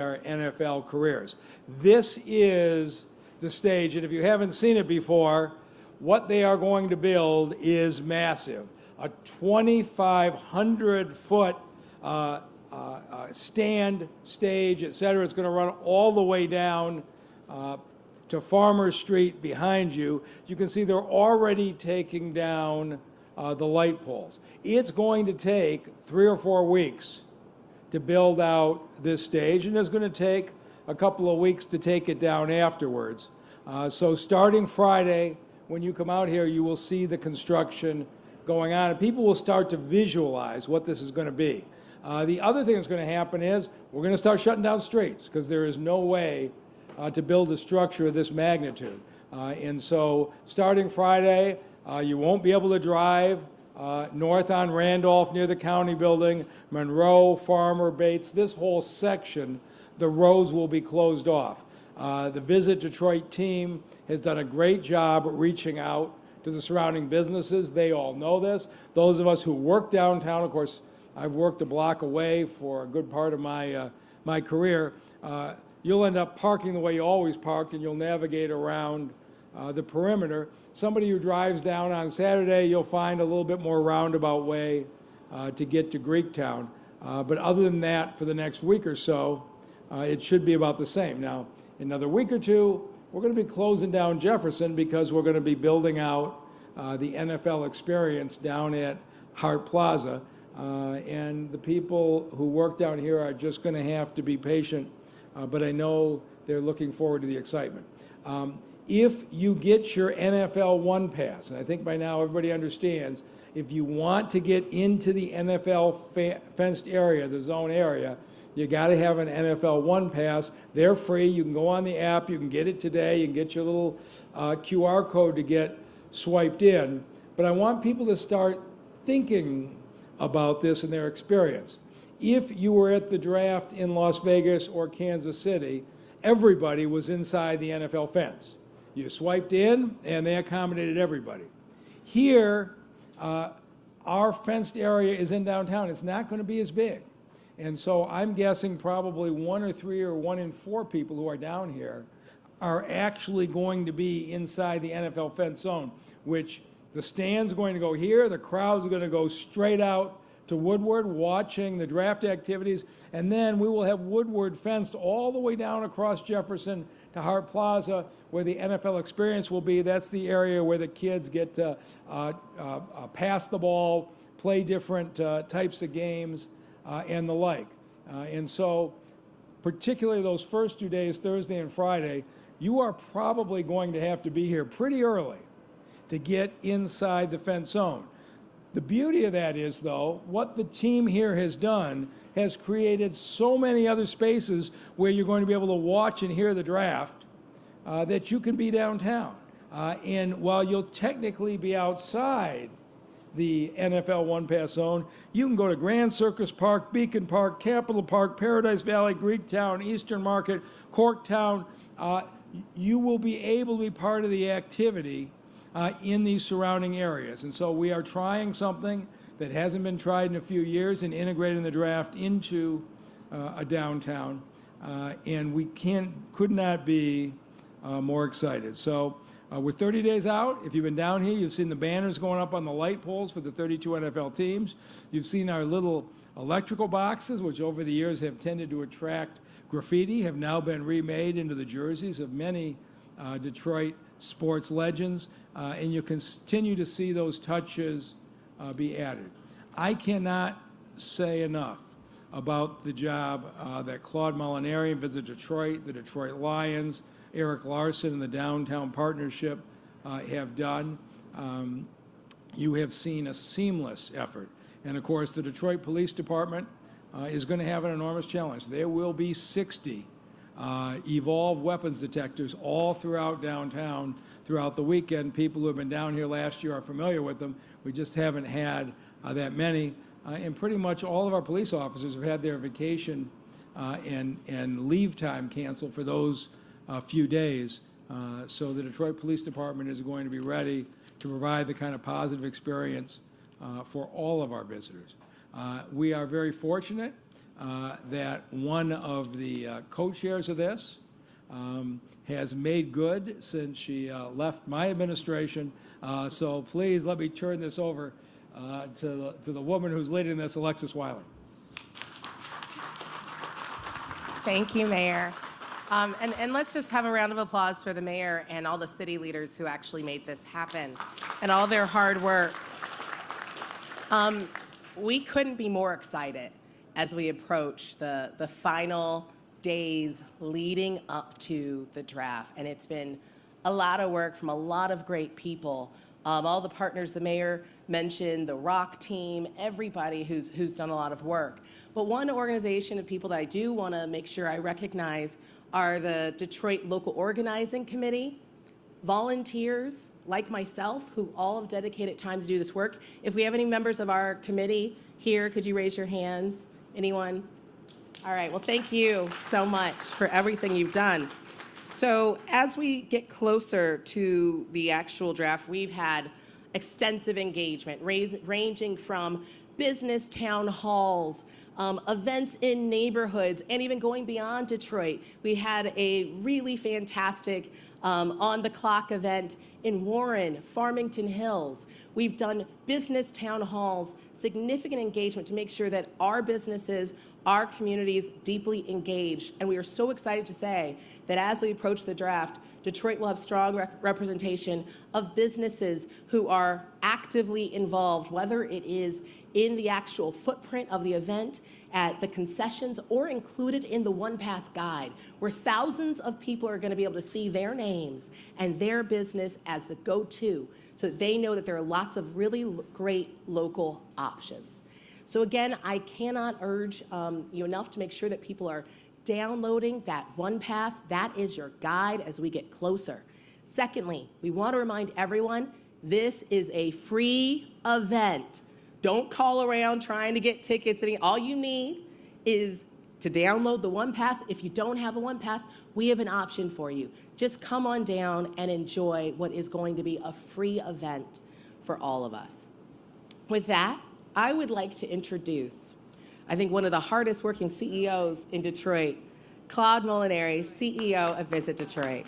their NFL careers. This is the stage, and if you haven't seen it before, what they are going to build is massive. A 2,500-foot stand, stage, et cetera. It's going to run all the way down to Farmer Street behind you. You can see they're already taking down the light poles. It's going to take 3 or 4 weeks to build out this stage, and it's going to take a couple of weeks to take it down afterwards. So starting Friday, when you come out here, you will see the construction going on, and people will start to visualize what this is going to be. The other thing that's going to happen is we're going to start shutting down streets because there is no way to build a structure of this magnitude. And so starting Friday, you won't be able to drive north on Randolph near the county building, Monroe, Farmer, Bates, this whole section, the roads will be closed off. The Visit Detroit team has done a great job reaching out to the surrounding businesses. They all know this. Those of us who work downtown, of course, I've worked a block away for a good part of my career. You'll end up parking the way you always parked, and you'll navigate around the perimeter. Somebody who drives down on Saturday, you'll find a little bit more roundabout way to get to Greektown. But other than that, for the next week or so, it should be about the same. Now, in another week or two, we're going to be closing down Jefferson because we're going to be building out the NFL experience down at Hart Plaza. And the people who work down here are just going to have to be patient, but I know they're looking forward to the excitement. If you get your NFL One Pass, and I think by now everybody understands, if you want to get into the NFL fenced area, the zone area, you got to have an NFL One Pass. They're free. You can go on the app. You can get it today. You can get your little QR code to get swiped in. But I want people to start thinking about this in their experience. If you were at the draft in Las Vegas or Kansas City, everybody was inside the NFL fence. You swiped in, and they accommodated everybody. Here, our fenced area is in downtown. It's not going to be as big. And so I'm guessing probably 1 or 3 or 1 in 4 people who are down here are actually going to be inside the NFL fence zone, which the stand's going to go here, the crowd's going to go straight out to Woodward watching the draft activities, and then we will have Woodward fenced all the way down across Jefferson to Hart Plaza where the NFL experience will be. That's the area where the kids get to pass the ball, play different types of games, and the like. And so particularly those first 2 days, Thursday and Friday, you are probably going to have to be here pretty early to get inside the fence zone. The beauty of that is, though, what the team here has done has created so many other spaces where you're going to be able to watch and hear the draft that you can be downtown. And while you'll technically be outside the NFL One Pass zone, you can go to Grand Circus Park, Beacon Park, Capitol Park, Paradise Valley, Greektown, Eastern Market, Corktown. You will be able to be part of the activity in these surrounding areas. And so we are trying something that hasn't been tried in a few years in integrating the draft into a downtown. And we could not be more excited. So we're 30 days out. If you've been down here, you've seen the banners going up on the light poles for the 32 NFL teams. You've seen our little electrical boxes, which over the years have tended to attract graffiti, have now been remade into the jerseys of many Detroit sports legends, and you continue to see those touches be added. I cannot say enough about the job that Claude Molinari and Visit Detroit, the Detroit Lions, Eric Larson, and the Downtown Partnership have done. You have seen a seamless effort. And of course, the Detroit Police Department is going to have an enormous challenge. There will be 60 evolved weapons detectors all throughout downtown throughout the weekend. People who have been down here last year are familiar with them. We just haven't had that many. And pretty much all of our police officers have had their vacation and leave time canceled for those few days. So the Detroit Police Department is going to be ready to provide the kind of positive experience for all of our visitors. We are very fortunate that one of the co-chairs of this has made good since she left my administration. So please let me turn this over to the woman who's leading this, Alexis Wiley. Thank you, Mayor. And let's just have a round of applause for the mayor and all the city leaders who actually made this happen and all their hard work. We couldn't be more excited as we approach the final days leading up to the draft. And it's been a lot of work from a lot of great people. All the partners the mayor mentioned, the ROC team, everybody who's done a lot of work. But one organization of people that I do want to make sure I recognize are the Detroit Local Organizing Committee, volunteers like myself who all have dedicated time to do this work. If we have any members of our committee here, could you raise your hands? Anyone? All right, well, thank you so much for everything you've done. So as we get closer to the actual draft, we've had extensive engagement, ranging from business town halls, events in neighborhoods, and even going beyond Detroit. We had a really fantastic on-the-clock event in Warren, Farmington Hills. We've done business town halls, significant engagement to make sure that our businesses, our communities deeply engaged. And we are so excited to say that as we approach the draft, Detroit will have strong representation of businesses who are actively involved, whether it is in the actual footprint of the event, at the concessions, or included in the One Pass guide, where thousands of people are going to be able to see their names and their business as the go-to, so that they know that there are lots of really great local options. So again, I cannot urge you enough to make sure that people are downloading that One Pass. That is your guide as we get closer. Secondly, we want to remind everyone, this is a free event. Don't call around trying to get tickets. All you need is to download the One Pass. If you don't have a One Pass, we have an option for you. Just come on down and enjoy what is going to be a free event for all of us. With that, I would like to introduce, I think, one of the hardest working CEOs in Detroit, Claude Molinari, CEO of Visit Detroit.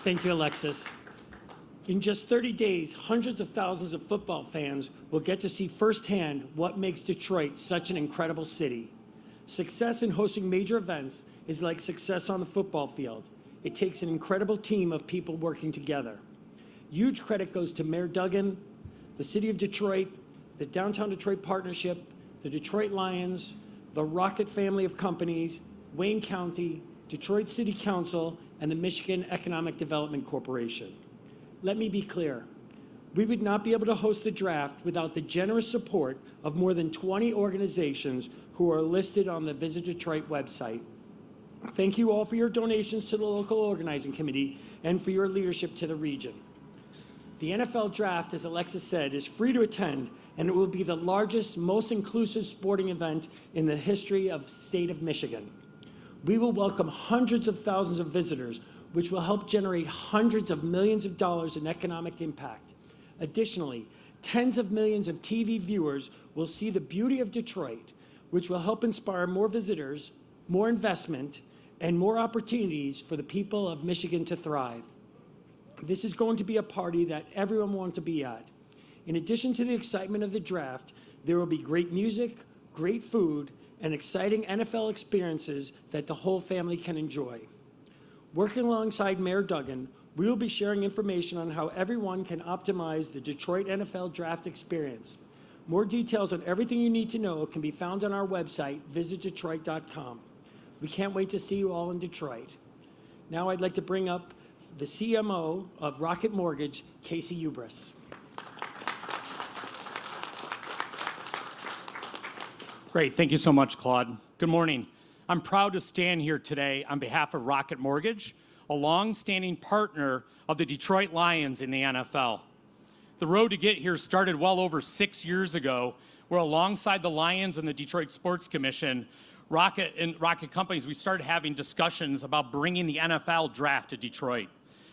Thank you, Alexis. In just 30 days, hundreds of thousands of football fans will get to see firsthand what makes Detroit such an incredible city. Success in hosting major events is like success on the football field. It takes an incredible team of people working together. Huge credit goes to Mayor Duggan, the City of Detroit, the Downtown Detroit Partnership, the Detroit Lions, the Rocket family of companies, Wayne County, Detroit City Council, and the Michigan Economic Development Corporation. Let me be clear. We would not be able to host the draft without the generous support of more than 20 organizations who are listed on the Visit Detroit website. Thank you all for your donations to the local organizing committee and for your leadership to the region. The NFL draft, as Alexis said, is free to attend, and it will be the largest, most inclusive sporting event in the history of the state of Michigan. We will welcome hundreds of thousands of visitors, which will help generate hundreds of millions of dollars in economic impact. Additionally, tens of millions of TV viewers will see the beauty of Detroit, which will help inspire more visitors, more investment, and more opportunities for the people of Michigan to thrive. This is going to be a party that everyone wants to be at. In addition to the excitement of the draft, there will be great music, great food, and exciting NFL experiences that the whole family can enjoy. Working alongside Mayor Duggan, we will be sharing information on how everyone can optimize the Detroit NFL draft experience. More details on everything you need to know can be found on our website, visitdetroit.com. We can't wait to see you all in Detroit. Now I'd like to bring up the CMO of Rocket Mortgage, Casey Ubris. Great, thank you so much, Claude. Good morning. I'm proud to stand here today on behalf of Rocket Mortgage, a long-standing partner of the Detroit Lions in the NFL. The road to get here started well over 6 years ago, where alongside the Lions and the Detroit Sports Commission, Rocket companies, we started having discussions about bringing the NFL draft to Detroit,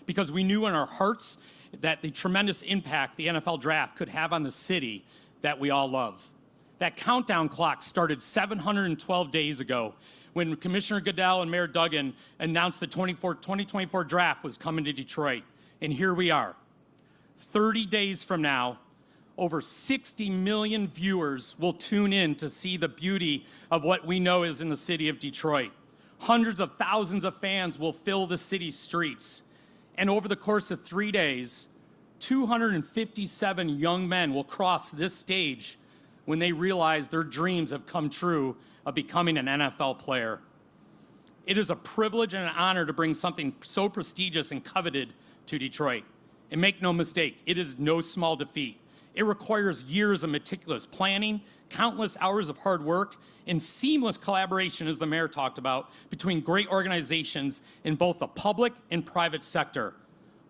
because we knew in our hearts that the tremendous impact the NFL draft could have on the city that we all love. That countdown clock started 712 days ago when Commissioner Goodell and Mayor Duggan announced the 2024 draft was coming to Detroit. And here we are. 30 days from now, over 60 million viewers will tune in to see the beauty of what we know is in the city of Detroit. Hundreds of thousands of fans will fill the city's streets. And over the course of 3 days, 257 young men will cross this stage when they realize their dreams have come true of becoming an NFL player. It is a privilege and an honor to bring something so prestigious and coveted to Detroit. And make no mistake, it is no small defeat. It requires years of meticulous planning, countless hours of hard work, and seamless collaboration, as the mayor talked about, between great organizations in both the public and private sector,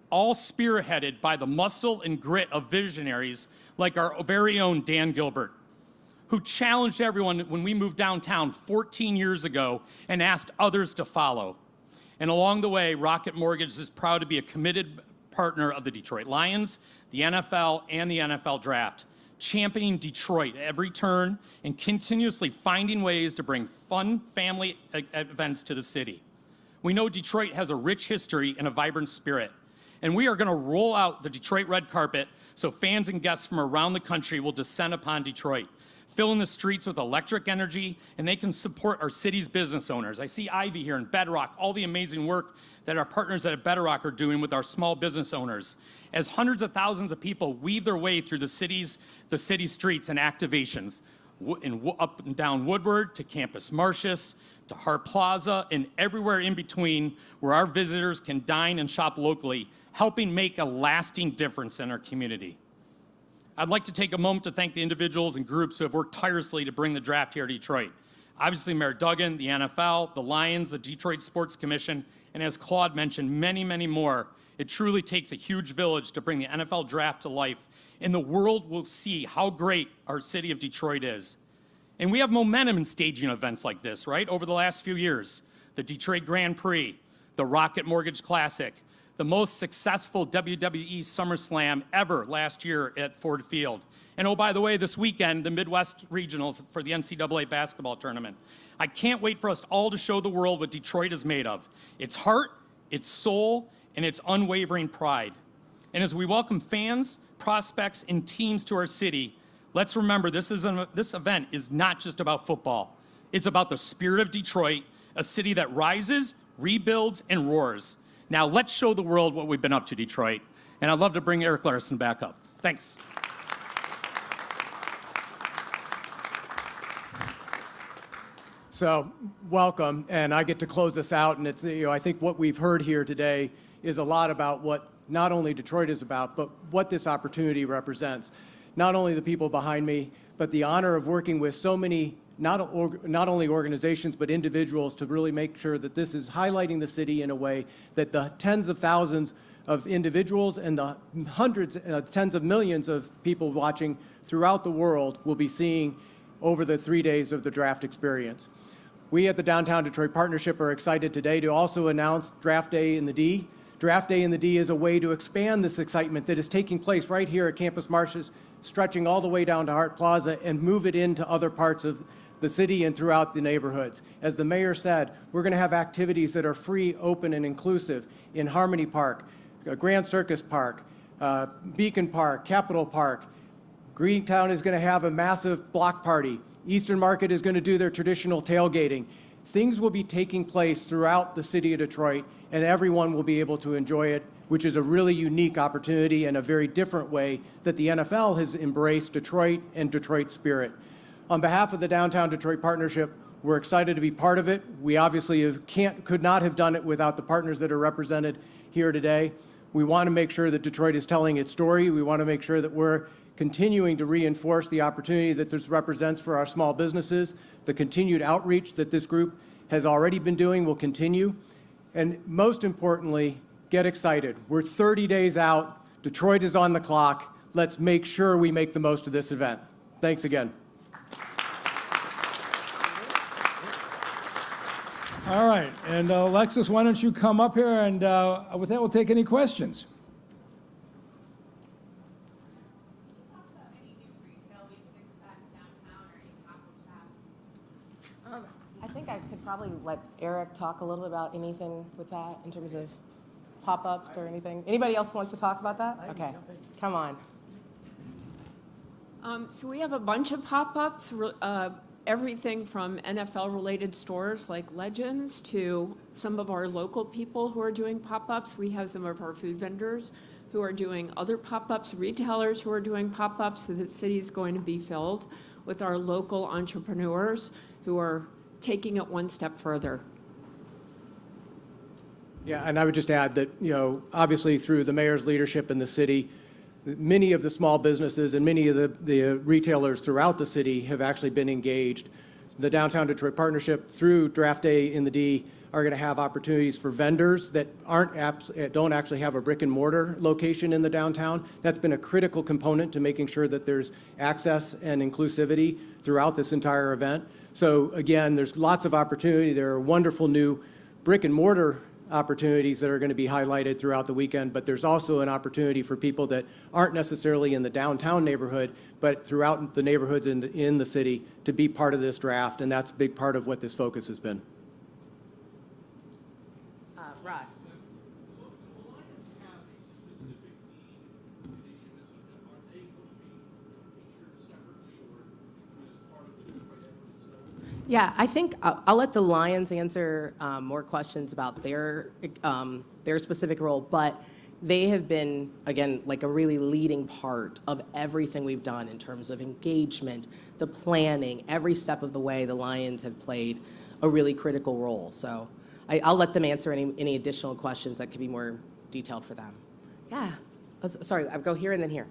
all spearheaded by the muscle and grit of visionaries like our very own Dan Gilbert, who challenged everyone when we moved downtown 14 years ago and asked others to follow. And along the way, Rocket Mortgage is proud to be a committed partner of the Detroit Lions, the NFL, and the NFL Draft, championing Detroit at every turn and continuously finding ways to bring fun family events to the city. We know Detroit has a rich history and a vibrant spirit, and we are going to roll out the Detroit red carpet so fans and guests from around the country will descend upon Detroit, filling the streets with electric energy, and they can support our city's business owners. I see Ivy here and Bedrock, all the amazing work that our partners at Bedrock are doing with our small business owners, as hundreds of thousands of people weave their way through the city streets and activations, up and down Woodward to Campus Martius, to Hart Plaza, and everywhere in between where our visitors can dine and shop locally, helping make a lasting difference in our community. I'd like to take a moment to thank the individuals and groups who have worked tirelessly to bring the draft here to Detroit. Obviously, Mayor Duggan, the NFL, the Lions, the Detroit Sports Commission, and as Claude mentioned, many, many more. It truly takes a huge village to bring the NFL draft to life, and the world will see how great our city of Detroit is. And we have momentum in staging events like this, right? Over the last few years, the Detroit Grand Prix, the Rocket Mortgage Classic, the most successful WWE SummerSlam ever last year at Ford Field. And oh, by the way, this weekend, the Midwest Regionals for the NCAA basketball tournament. I can't wait for us all to show the world what Detroit is made of: its heart, its soul, and its unwavering pride. And as we welcome fans, prospects, and teams to our city, let's remember this event is not just about football. It's about the spirit of Detroit, a city that rises, rebuilds, and roars. Now let's show the world what we've been up to, Detroit. And I'd love to bring Eric Larson back up. Thanks. So, welcome, and I get to close this out, and it's, I think what we've heard here today is a lot about what not only Detroit is about, but what this opportunity represents. Not only the people behind me, but the honor of working with so many, not only organizations, but individuals to really make sure that this is highlighting the city in a way that the tens of thousands of individuals and the hundreds, tens of millions of people watching throughout the world will be seeing over the 3 days of the draft experience. We at the Downtown Detroit Partnership are excited today to also announce Draft Day in the D. Draft Day in the D is a way to expand this excitement that is taking place right here at Campus Martius, stretching all the way down to Hart Plaza, and move it into other parts of the city and throughout the neighborhoods. As the mayor said, we're going to have activities that are free, open, and inclusive in Harmony Park, Grand Circus Park, Beacon Park, Capitol Park. Greentown is going to have a massive block party. Eastern Market is going to do their traditional tailgating. Things will be taking place throughout the city of Detroit, and everyone will be able to enjoy it, which is a really unique opportunity and a very different way that the NFL has embraced Detroit and Detroit spirit. On behalf of the Downtown Detroit Partnership, we're excited to be part of it. We obviously could not have done it without the partners that are represented here today. We want to make sure that Detroit is telling its story. We want to make sure that we're continuing to reinforce the opportunity that this represents for our small businesses. The continued outreach that this group has already been doing will continue. And most importantly, get excited. We're 30 days out. Detroit is on the clock. Let's make sure we make the most of this event. Thanks again. All right, and Alexis, why don't you come up here, and with that, we'll take any questions. Talk about any new retail we can expect downtown or I think I could probably let Eric talk a little bit about anything with that in terms of pop-ups or anything. Anybody else wants to talk about that? Okay, come on. So we have a bunch of pop-ups, everything from NFL-related stores like Legends to some of our local people who are doing pop-ups. We have some of our food vendors who are doing other pop-ups, retailers who are doing pop-ups, so the city is going to be filled with our local entrepreneurs who are taking it one step further. Yeah, and I would just add that, obviously through the mayor's leadership in the city, many of the small businesses and many of the retailers throughout the city have actually been engaged. The Downtown Detroit Partnership through Draft Day in the D are going to have opportunities for vendors that don't actually have a brick and mortar location in the downtown. That's been a critical component to making sure that there's access and inclusivity throughout this entire event. So again, there's lots of opportunity. There are wonderful new brick and mortar opportunities that are going to be highlighted throughout the weekend, but there's also an opportunity for people that aren't necessarily in the downtown neighborhood, but throughout the neighborhoods in the city to be part of this draft, and that's a big part of what this focus has been. Rod. Yeah, I think I'll let the Lions answer more questions about their specific role, but they have been, again, like a really leading part of everything we've done in terms of engagement, the planning, every step of the way. The Lions have played a really critical role. So I'll let them answer any additional questions that could be more detailed for them. Yeah. Sorry, I'll go here and then here.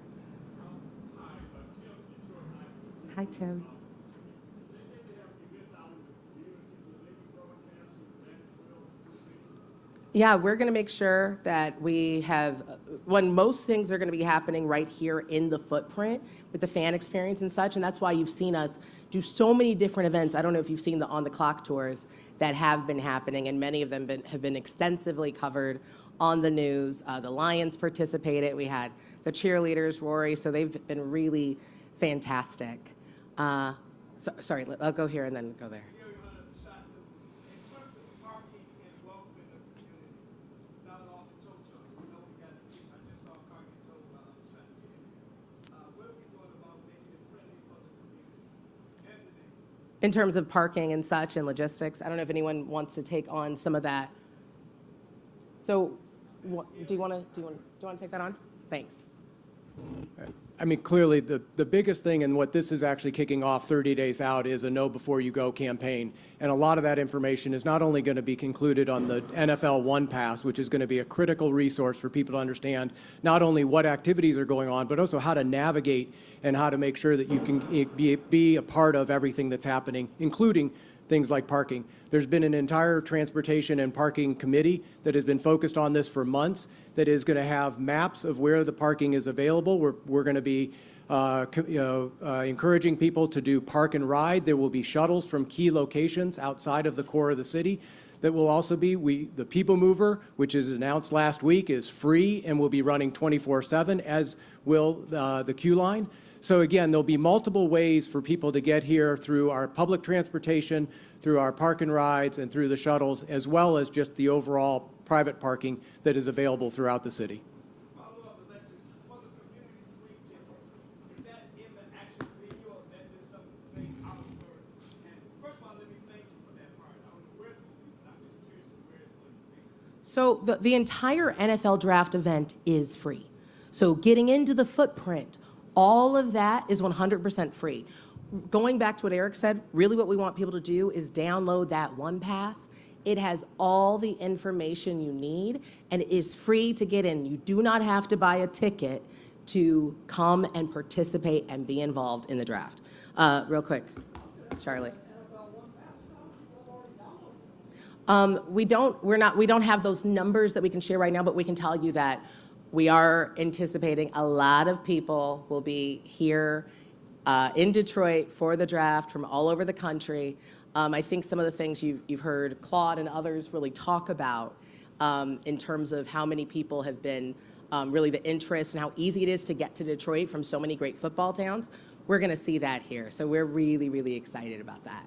Hi, Tim. Yeah, we're going to make sure that we have, when most things are going to be happening right here in the footprint with the fan experience and such, and that's why you've seen us do so many different events. I don't know if you've seen the On the Clock tours that have been happening, and many of them have been extensively covered on the news. The Lions participated. We had the cheerleaders, Rory, so they've been really fantastic. Sorry, I'll go here and then go there. In terms of parking and such and logistics, I don't know if anyone wants to take on some of that. So, do you want to take that on? Thanks. I mean, clearly, the biggest thing and what this is actually kicking off 30 days out is a Know Before You Go campaign. And a lot of that information is not only going to be concluded on the NFL One Pass, which is going to be a critical resource for people to understand not only what activities are going on, but also how to navigate and how to make sure that you can be a part of everything that's happening, including things like parking. There's been an entire transportation and parking committee that has been focused on this for months that is going to have maps of where the parking is available. We're going to be encouraging people to do park and ride. There will be shuttles from key locations outside of the core of the city. That will also be, the People Mover, which is announced last week, is free and will be running 24/7, as will the Q Line. So again, there'll be multiple ways for people to get here through our public transportation, through our park and rides, and through the shuttles, as well as just the overall private parking that is available throughout the city. Follow-up, Alexis, for the community-free tickets, is that in the actual video or is that just some fake outskirt? And first of all, let me thank you for that part. I don't know where it's going to be, but I'm just curious to where it's going to be. So the entire NFL draft event is free. So getting into the footprint, all of that is 100% free. Going back to what Eric said, really what we want people to do is download that One Pass. It has all the information you need, and it is free to get in. You do not have to buy a ticket to come and participate and be involved in the draft. Real quick, Charlie. We don't have those numbers that we can share right now, but we can tell you that we are anticipating a lot of people will be here in Detroit for the draft from all over the country. I think some of the things you've heard Claude and others really talk about in terms of how many people have been really the interest and how easy it is to get to Detroit from so many great football towns. We're going to see that here. So we're really, really excited about that.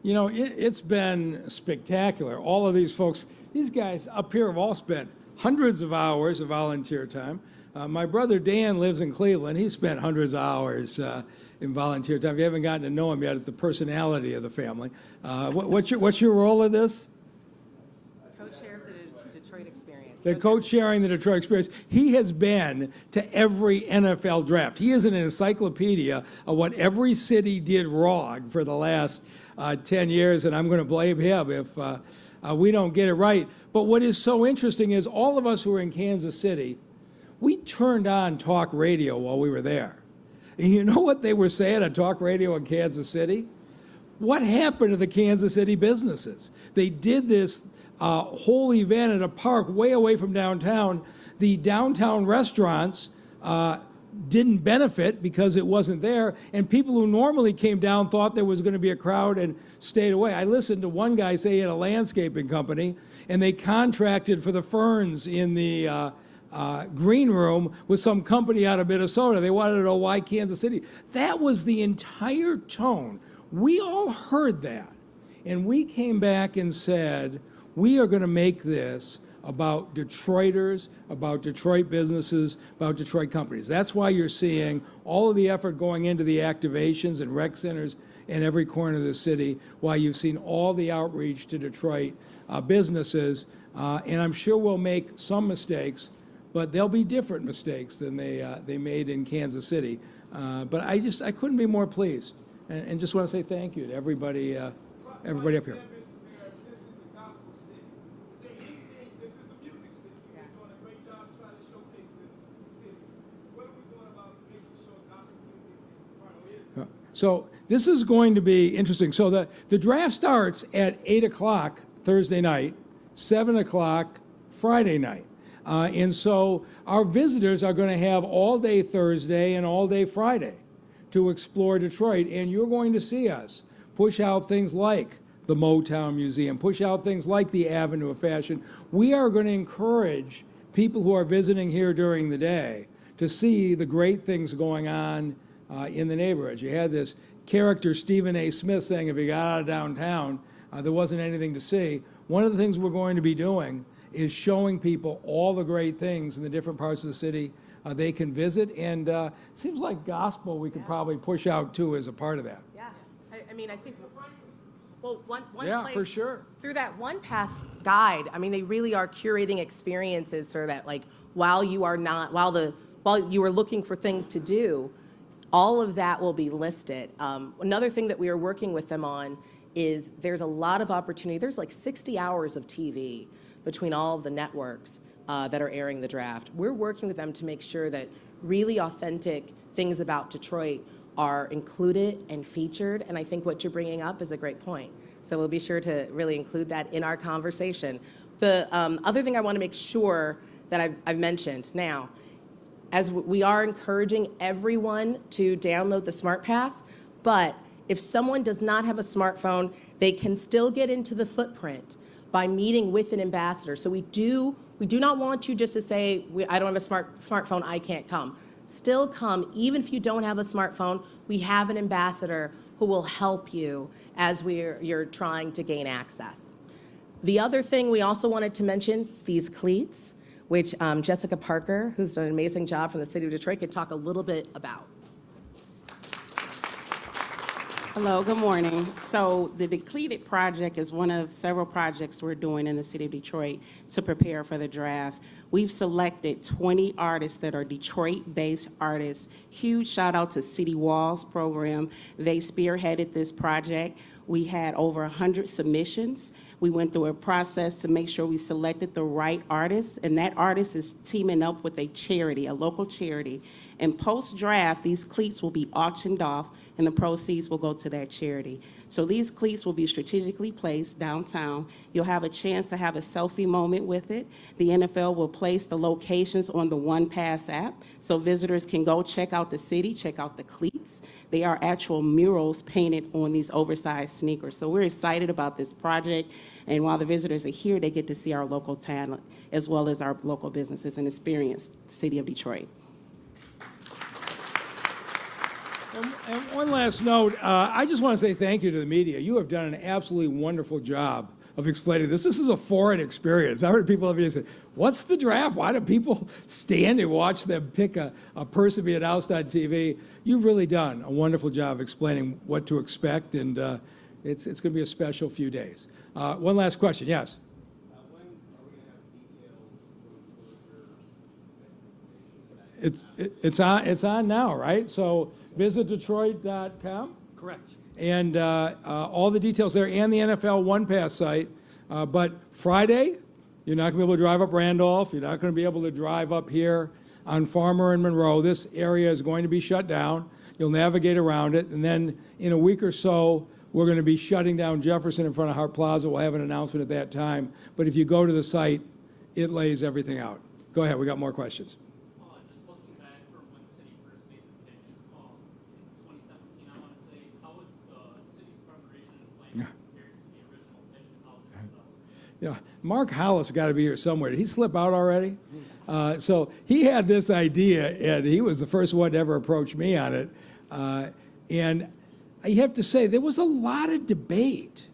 You know, it's been spectacular. All of these folks, these guys up here have all spent hundreds of hours of volunteer time. My brother Dan lives in Cleveland. He spent hundreds of hours in volunteer time. If you haven't gotten to know him yet, it's the personality of the family. What's your role in this? Co-chair of the Detroit Experience. They're co-chairing the Detroit Experience. He has been to every NFL draft. He is an encyclopedia of what every city did wrong for the last 10 years, and I'm going to blame him if we don't get it right. But what is so interesting is all of us who are in Kansas City, we turned on talk radio while we were there. And you know what they were saying on talk radio in Kansas City? What happened to the Kansas City businesses? They did this whole event at a park way away from downtown. The downtown restaurants didn't benefit because it wasn't there, and people who normally came down thought there was going to be a crowd and stayed away. I listened to one guy say he had a landscaping company, and they contracted for the ferns in the green room with some company out of Minnesota. They wanted to know why Kansas City. That was the entire tone. We all heard that, and we came back and said, we are going to make this about Detroiters, about Detroit businesses, about Detroit companies. That's why you're seeing all of the effort going into the activations and rec centers in every corner of the city, why you've seen all the outreach to Detroit businesses. And I'm sure we'll make some mistakes, but they'll be different mistakes than they made in Kansas City. But I couldn't be more pleased. And just want to say thank you to everybody up here. Mr. Mayor, this is the gospel city. Is there anything, this is the music city. You're doing a great job trying to showcase the city. What are we doing about making sure gospel music is part of it? So this is going to be interesting. So the draft starts at 8 o'clock Thursday night, 7 o'clock Friday night. And so our visitors are going to have all day Thursday and all day Friday to explore Detroit. And you're going to see us push out things like the Motown Museum, push out things like the Avenue of Fashion. We are going to encourage people who are visiting here during the day to see the great things going on in the neighborhood. You had this character, Stephen A. Smith, saying if you got out of downtown, there wasn't anything to see. One of the things we're going to be doing is showing people all the great things in the different parts of the city they can visit. And it seems like gospel we could probably push out too as a part of that. Yeah, I mean, I think, well, one Yeah, place, for sure. through that One Pass guide, I mean, they really are curating experiences for that, like, while you are not, while you are looking for things to do, all of that will be listed. Another thing that we are working with them on is there's a lot of opportunity. There's like 60 hours of TV between all of the networks that are airing the draft. We're working with them to make sure that really authentic things about Detroit are included and featured, and I think what you're bringing up is a great point. So we'll be sure to really include that in our conversation. The other thing I want to make sure that I've mentioned now, as we are encouraging everyone to download the Smart Pass, but if someone does not have a smartphone, they can still get into the footprint by meeting with an ambassador. So we do not want you just to say, I don't have a smartphone, I can't come. Still come, even if you don't have a smartphone, we have an ambassador who will help you as you're trying to gain access. The other thing we also wanted to mention, these cleats, which Jessica Parker, who's done an amazing job from the city of Detroit, could talk a little bit about. Hello, good morning. So the Decleated Project is one of several projects we're doing in the city of Detroit to prepare for the draft. We've selected 20 artists that are Detroit-based artists. Huge shout out to City Walls program. They spearheaded this project. We had over 100 submissions. We went through a process to make sure we selected the right artist, and that artist is teaming up with a charity, a local charity. And post-draft, these cleats will be auctioned off, and the proceeds will go to that charity. So these cleats will be strategically placed downtown. You'll have a chance to have a selfie moment with it. The NFL will place the locations on the One Pass app, so visitors can go check out the city, check out the cleats. They are actual murals painted on these oversized sneakers. So we're excited about this project, and while the visitors are here, they get to see our local talent as well as our local businesses and experience the city of Detroit. And one last note, I just want to say thank you to the media. You have done an absolutely wonderful job of explaining this. This is a foreign experience. I heard people every day say, what's the draft? Why do people stand and watch them pick a person be announced on TV? You've really done a wonderful job of explaining what to expect, and it's going to be a special few days. One last question, yes? It's on now, right? So visit Detroit.com. Correct. And all the details there, and the NFL One Pass site. But Friday, you're not going to be able to drive up Randolph. You're not going to be able to drive up here on Farmer and Monroe. This area is going to be shut down. You'll navigate around it. And then in a week or so, we're going to be shutting down Jefferson in front of Hart Plaza. We'll have an announcement at that time. But if you go to the site, it lays everything out. Go ahead. We got more questions. Just looking back from when the city first made the pitch in 2017, I want to say, how was the city's preparation and planning compared to the original pitch? How's it developed? Yeah, Mark Hollis got to be here somewhere. Did he slip out already? So he had this idea, and he was the first one to ever approach me on it. And I have to say, there was a lot of debate.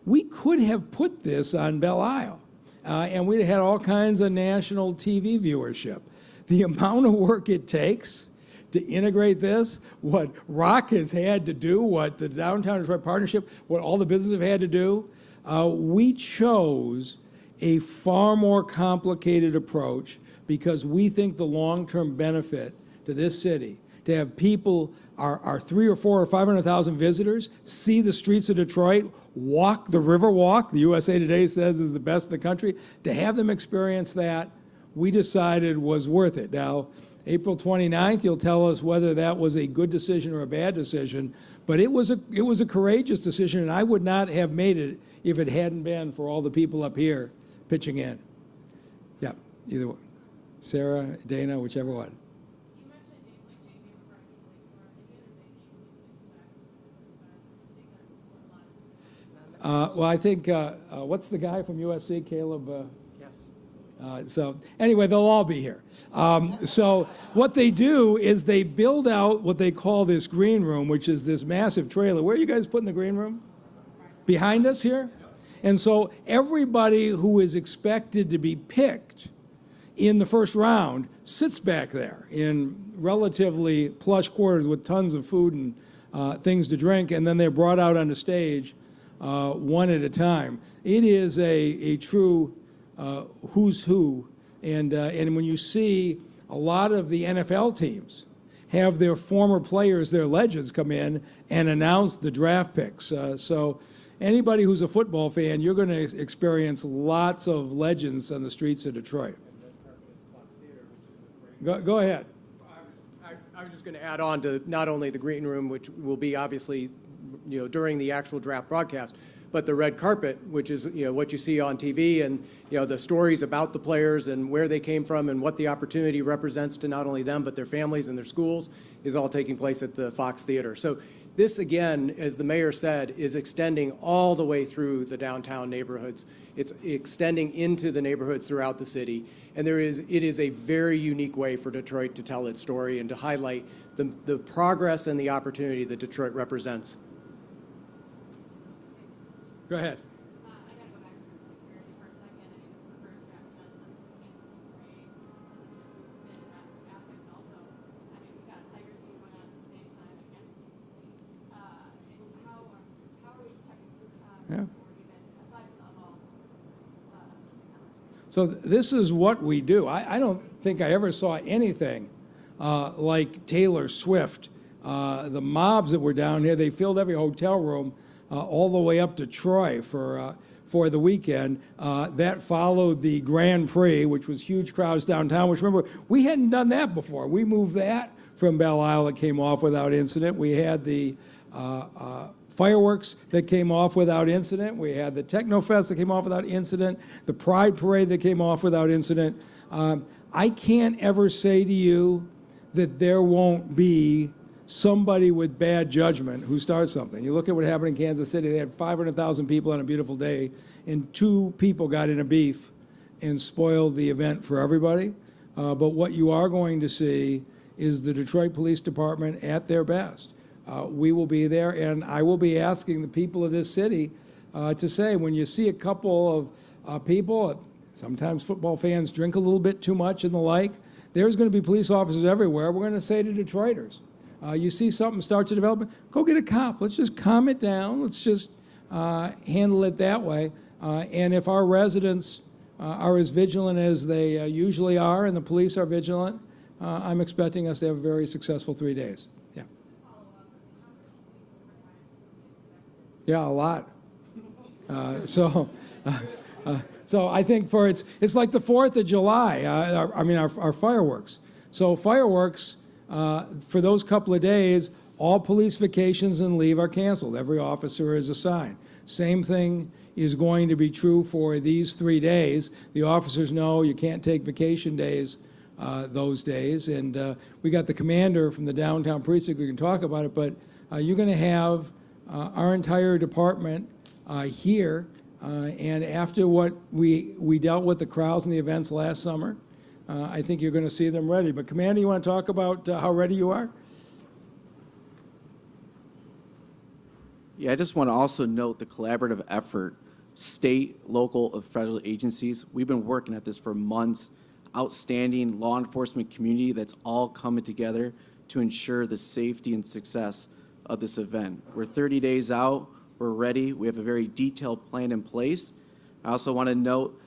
We could have put this on Belle Isle, and we'd have had all kinds of national TV viewership. The amount of work it takes to integrate this, what Rock has had to do, what the Downtown Detroit Partnership, what all the businesses have had to do, we chose a far more complicated approach because we think the long-term benefit to this city, to have people, our 3 or 4 or 500,000 visitors, see the streets of Detroit, walk the River Walk, the USA Today says is the best in the country, to have them experience that, we decided was worth it. Now, April 29th, you'll tell us whether that was a good decision or a bad decision, but it was a courageous decision, and I would not have made it if it hadn't been for all the people up here pitching in. Yeah, either one. Sarah, Dana, whichever one. You mentioned names like J.J. McCarthy, like, or any other big names we can expect. I think that's what a lot of. Well, I think, what's the guy from USC, Caleb? Yes. So anyway, they'll all be here. So what they do is they build out what they call this green room, which is this massive trailer. Where are you guys putting the green room? Behind us here? And so everybody who is expected to be picked in the first round sits back there in relatively plush quarters with tons of food and things to drink, and then they're brought out on the stage one at a time. It is a true who's who, and when you see a lot of the NFL teams have their former players, their legends, come in and announce the draft picks. So anybody who's a football fan, you're going to experience lots of legends on the streets of Detroit. Go ahead. I was just going to add on to not only the green room, which will be obviously, during the actual draft broadcast, but the red carpet, which is, what you see on TV and, the stories about the players and where they came from and what the opportunity represents to not only them, but their families and their schools is all taking place at the Fox Theater. So this, again, as the mayor said, is extending all the way through the downtown neighborhoods. It's extending into the neighborhoods throughout the city. And it is a very unique way for Detroit to tell its story and to highlight the progress and the opportunity that Detroit represents. Go ahead. I gotta go back to security for a second. I mean, this is the first draft done since the Kansas City parade. Has it been boosted in that aspect? And also, I mean, we've got Tigers game going on at the same time against Kansas City. How are we protecting Yeah. or even aside from the ball? So this is what we do. I don't think I ever saw anything like Taylor Swift. The mobs that were down here, they filled every hotel room all the way up to Troy for the weekend. That followed the Grand Prix, which was huge crowds downtown, which, remember, we hadn't done that before. We moved that from Belle Isle. It came off without incident. We had the fireworks that came off without incident. We had the Technofest that came off without incident, the Pride Parade that came off without incident. I can't ever say to you that there won't be somebody with bad judgment who starts something. You look at what happened in Kansas City. They had 500,000 people on a beautiful day, and 2 people got in a beef and spoiled the event for everybody. But what you are going to see is the Detroit Police Department at their best. We will be there, and I will be asking the people of this city to say, when you see a couple of people, sometimes football fans drink a little bit too much and the like, there's going to be police officers everywhere. We're going to say to Detroiters, you see something start to develop, go get a cop. Let's just calm it down. Let's just handle it that way. And if our residents are as vigilant as they usually are, and the police are vigilant, I'm expecting us to have a very successful 3 days. Yeah. Yeah, a lot. So I think it's like the 4th of July. Our fireworks. So fireworks, for those couple of days, all police vacations and leave are canceled. Every officer is assigned. Same thing is going to be true for these 3 days. The officers know you can't take vacation days those days. And we got the commander from the downtown precinct. We can talk about it, but you're going to have our entire department here. And after what we dealt with, the crowds and the events last summer, I think you're going to see them ready. But Commander, you want to talk about how ready you are? Yeah, I just want to also note the collaborative effort, state, local, and federal agencies. We've been working at this for months. Outstanding law enforcement community that's all coming together to ensure the safety and success of this event. We're 30 days out. We're ready. We have a very detailed plan in place. I also want to note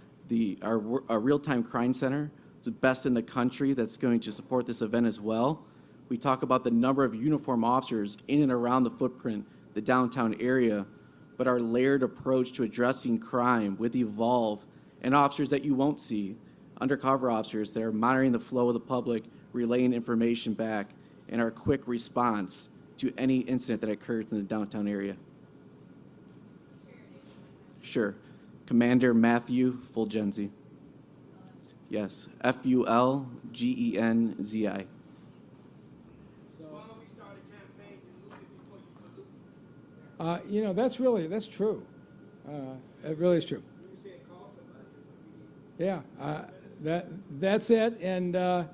our real-time crime center. It's the best in the country that's going to support this event as well. We talk about the number of uniformed officers in and around the footprint, the downtown area, but our layered approach to addressing crime with Evolve and officers that you won't see, undercover officers that are monitoring the flow of the public, relaying information back, and our quick response to any incident that occurs in the downtown area. Sure. Commander Matthew Fulgenzi. Yes, Fulgenzi. Why don't we start a campaign to loot it before you pollute it? That's true. It really is true. When you say it costs somebody, Yeah, that's it. And, a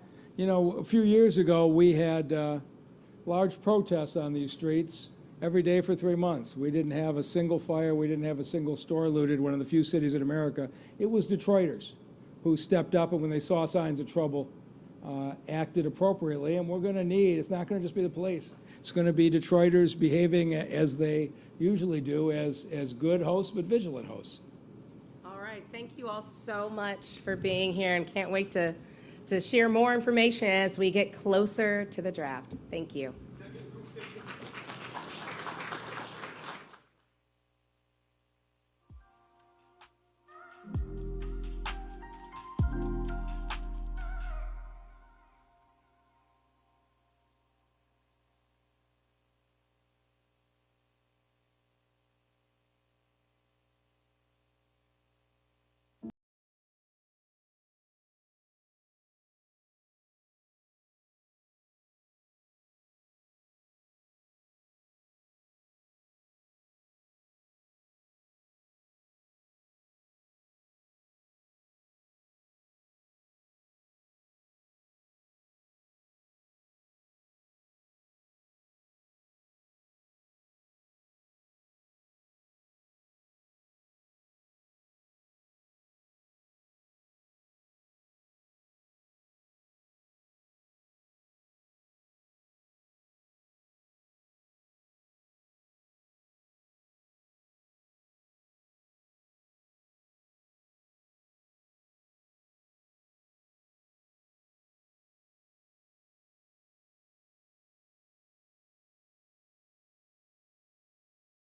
few years ago, we had large protests on these streets every day for 3 months. We didn't have a single fire. We didn't have a single store looted, one of the few cities in America. It was Detroiters who stepped up, and when they saw signs of trouble, acted appropriately. And we're going to it's not going to just be the police. It's going to be Detroiters behaving as they usually do, as good hosts, but vigilant hosts. All right, thank you all so much for being here, and can't wait to share more information as we get closer to the draft. Thank you.